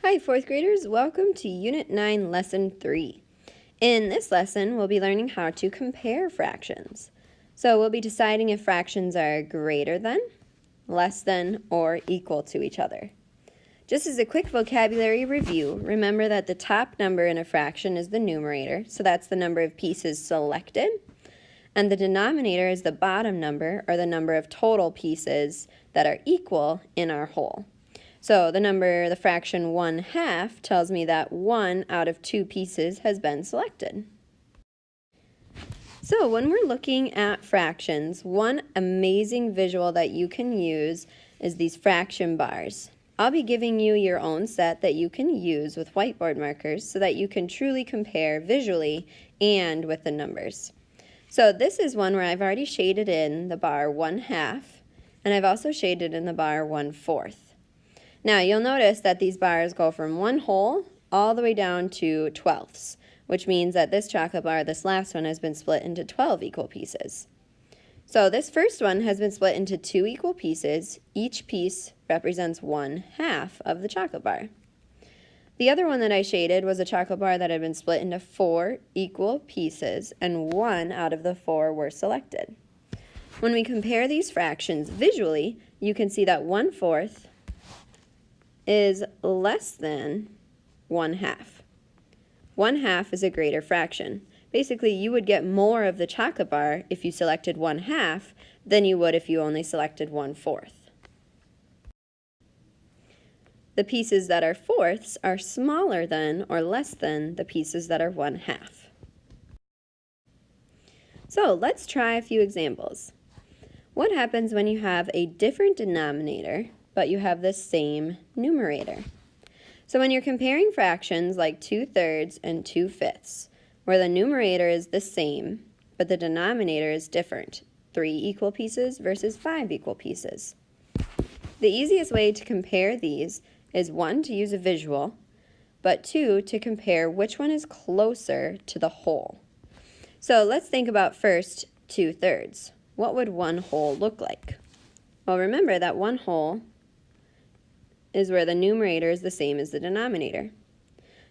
Hi, fourth graders. Welcome to Unit 9, Lesson 3. In this lesson, we'll be learning how to compare fractions. So we'll be deciding if fractions are greater than, less than, or equal to each other. Just as a quick vocabulary review, remember that the top number in a fraction is the numerator, so that's the number of pieces selected, and the denominator is the bottom number, or the number of total pieces that are equal in our whole. So the fraction 1/2 tells me that 1 out of 2 pieces has been selected. So when we're looking at fractions, one amazing visual that you can use is these fraction bars. I'll be giving you your own set that you can use with whiteboard markers so that you can truly compare visually and with the numbers. So this is one where I've already shaded in the bar 1/2, and I've also shaded in the bar 1/4. Now you'll notice that these bars go from 1 whole all the way down to 12ths, which means that this chocolate bar, this last one, has been split into 12 equal pieces. So this first one has been split into 2 equal pieces. Each piece represents 1/2 of the chocolate bar. The other one that I shaded was a chocolate bar that had been split into 4 equal pieces, and 1 out of the 4 were selected. When we compare these fractions visually, you can see that 1/4 is less than 1/2. 1/2 is a greater fraction. Basically, you would get more of the chocolate bar if you selected 1/2 than you would if you only selected 1/4. The pieces that are fourths are smaller than or less than the pieces that are 1/2. So let's try a few examples. What happens when you have a different denominator but you have the same numerator? So when you're comparing fractions like 2/3 and 2/5, where the numerator is the same, but the denominator is different, 3 equal pieces versus 5 equal pieces. The easiest way to compare these is 1, to use a visual, but 2, to compare which one is closer to the whole. So let's think about first 2/3. What would 1 whole look like? Well, remember that 1 whole is where the numerator is the same as the denominator.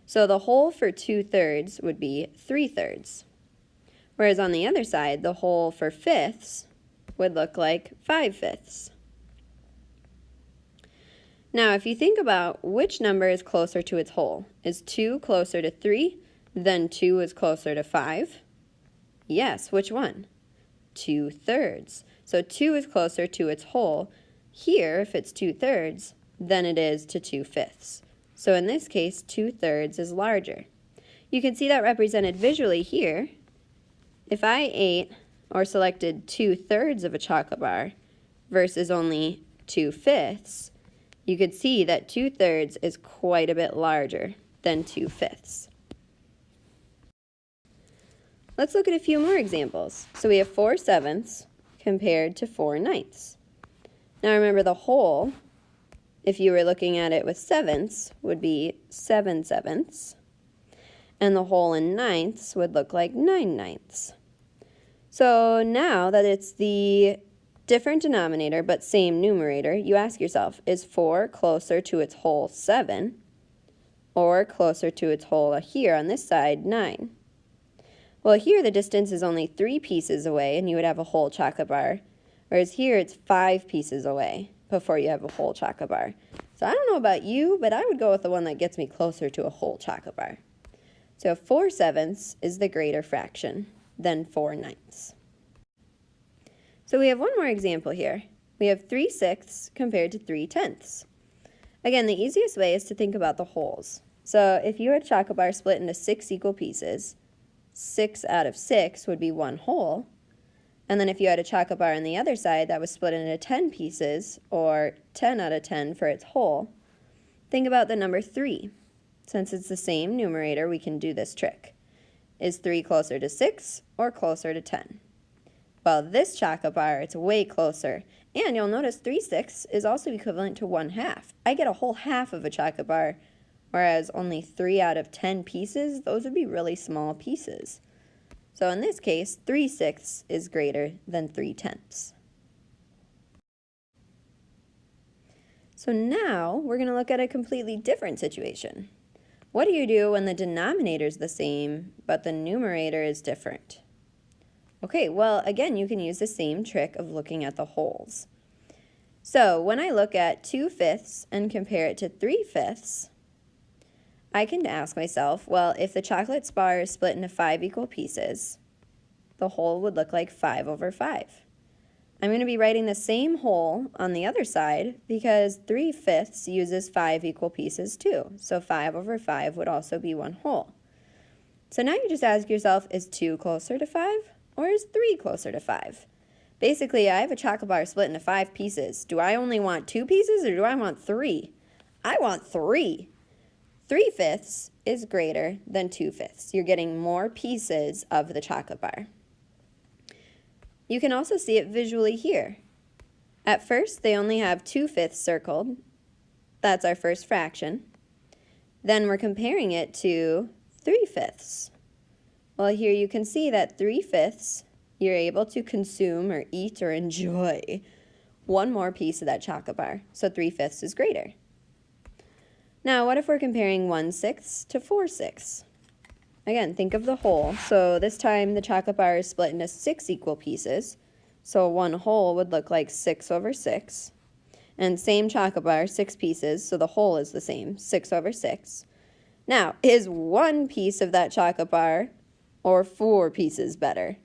So the whole for 2/3 would be 3/3. Whereas on the other side, the whole for 5ths would look like 5/5. Now, if you think about which number is closer to its whole, is 2 closer to 3 than 2 is closer to 5? Yes, which one? 2/3. So 2 is closer to its whole here, if it's 2/3, than it is to 2/5. So in this case, 2/3 is larger. You can see that represented visually here. If I ate or selected 2/3 of a chocolate bar versus only 2/5, you could see that 2/3 is quite a bit larger than 2/5. Let's look at a few more examples. So we have 4/7 compared to 4/9. Now remember, the whole, if you were looking at it with 7ths, would be 7/7, and the whole in 9ths would look like 9/9. So now that it's the different denominator but same numerator, you ask yourself, is 4 closer to its whole 7 or closer to its whole here on this side 9? Well, here the distance is only 3 pieces away and you would have a whole chocolate bar, whereas here it's 5 pieces away before you have a whole chocolate bar. So I don't know about you, but I would go with the one that gets me closer to a whole chocolate bar. So 4/7 is the greater fraction than 4/9. So we have one more example here. We have 3/6 compared to 3/10. Again, the easiest way is to think about the wholes. So if you had a chocolate bar split into 6 equal pieces, 6 out of 6 would be 1 whole. And then if you had a chocolate bar on the other side that was split into 10 pieces, or 10 out of 10 for its whole, think about the number 3. Since it's the same numerator, we can do this trick. Is 3 closer to 6 or closer to 10? Well, this chocolate bar, it's way closer. And you'll notice 3/6 is also equivalent to 1/2. I get a whole half of a chocolate bar, whereas only 3 out of 10 pieces, those would be really small pieces. So in this case, 3/6 is greater than 3/10. So now we're going to look at a completely different situation. What do you do when the denominator is the same, but the numerator is different? Okay, well, again, you can use the same trick of looking at the wholes. So when I look at 2/5 and compare it to 3/5, I can ask myself, well, if the chocolate bar is split into 5 equal pieces, the whole would look like 5/5. I'm going to be writing the same whole on the other side because 3/5 uses 5 equal pieces too. So 5/5 would also be one whole. So now you just ask yourself, is 2 closer to 5 or is 3 closer to 5? Basically, I have a chocolate bar split into 5 pieces. Do I only want 2 pieces or do I want 3? I want 3. 3/5 is greater than 2/5. You're getting more pieces of the chocolate bar. You can also see it visually here. At first, they only have 2/5 circled. That's our first fraction. Then we're comparing it to 3/5. Well, here you can see that 3/5, you're able to consume or eat or enjoy one more piece of that chocolate bar. So 3/5 is greater. Now, what if we're comparing 1/6 to 4/6? Again, think of the whole. So this time the chocolate bar is split into 6 equal pieces. So one whole would look like 6/6. And same chocolate bar, 6 pieces, so the whole is the same, 6/6. Now, is one piece of that chocolate bar or 4 pieces better?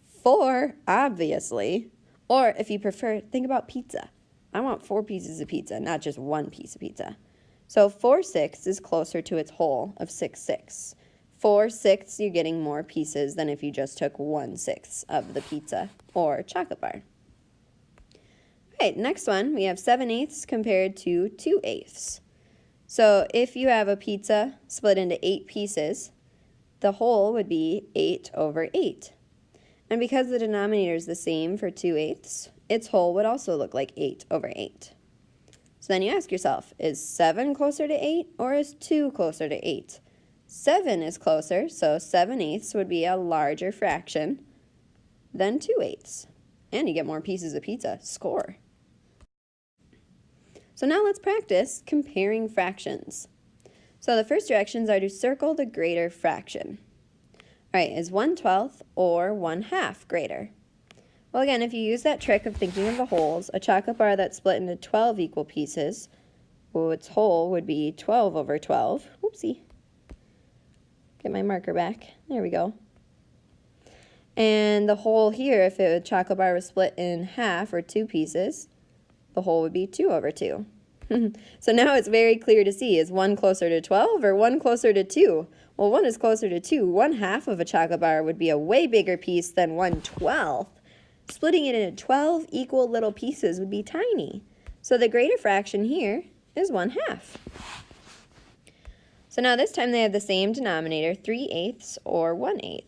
4, obviously. Or if you prefer, think about pizza. I want 4 pieces of pizza, not just one piece of pizza. So 4/6 is closer to its whole of 6/6. 4/6, you're getting more pieces than if you just took 1/6 of the pizza or chocolate bar. All right, next one, we have 7/8 compared to 2/8. So if you have a pizza split into 8 pieces, the whole would be 8/8. And because the denominator is the same for 2/8, its whole would also look like 8/8. So then you ask yourself, is 7 closer to 8 or is 2 closer to 8? 7 is closer, so 7/8 would be a larger fraction than 2/8. And you get more pieces of pizza. Score. So now let's practice comparing fractions. So the first directions are to circle the greater fraction. All right, is 1/12 or 1/2 greater? Well, again, if you use that trick of thinking of the wholes, a chocolate bar that's split into 12 equal pieces, well, its whole would be 12/12. Oopsie. Get my marker back. There we go. And the whole here, if a chocolate bar was split in half or 2 pieces, the whole would be 2/2. So now it's very clear to see, is 1 closer to 12 or 1 closer to 2? Well, 1 is closer to 2. 1/2 of a chocolate bar would be a way bigger piece than 1/12. Splitting it into 12 equal little pieces would be tiny. So the greater fraction here is 1/2. So now this time they have the same denominator, 3/8 or 1/8.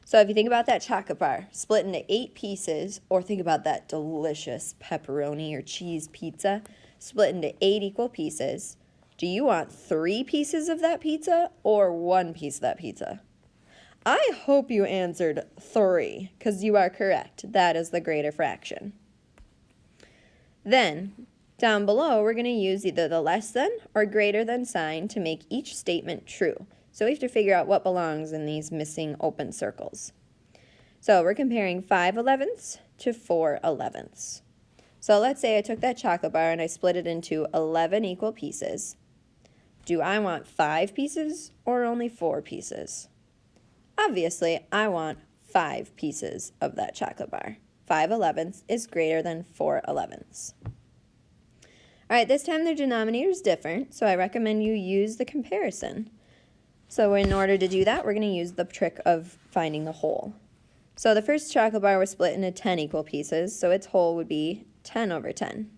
So if you think about that chocolate bar split into 8 pieces, or think about that delicious pepperoni or cheese pizza split into 8 equal pieces, do you want 3 pieces of that pizza or 1 piece of that pizza? I hope you answered 3, because you are correct. That is the greater fraction. Then, down below, we're going to use either the less than or greater than sign to make each statement true. So we have to figure out what belongs in these missing open circles. So we're comparing 5/11 to 4/11. So let's say I took that chocolate bar and I split it into 11 equal pieces. Do I want 5 pieces or only 4 pieces? Obviously, I want 5 pieces of that chocolate bar. 5/11 is greater than 4/11. All right, this time the denominator is different, so I recommend you use the comparison. So in order to do that, we're going to use the trick of finding the whole. So the first chocolate bar was split into 10 equal pieces, so its whole would be 10/10.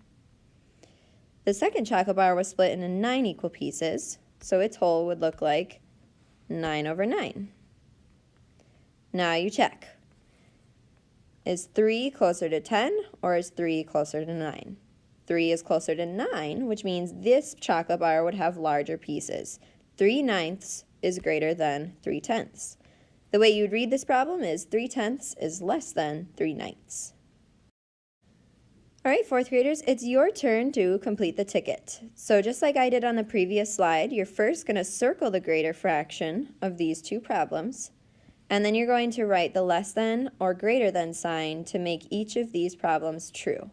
The second chocolate bar was split into 9 equal pieces, so its whole would look like 9/9. Now you check. Is 3 closer to 10 or is 3 closer to 9? 3 is closer to 9, which means this chocolate bar would have larger pieces. 3/9 is greater than 3/10. The way you'd read this problem is 3/10 is less than 3/9. All right, fourth graders, it's your turn to complete the ticket. So just like I did on the previous slide, you're first going to circle the greater fraction of these two problems, and then you're going to write the less than or greater than sign to make each of these problems true.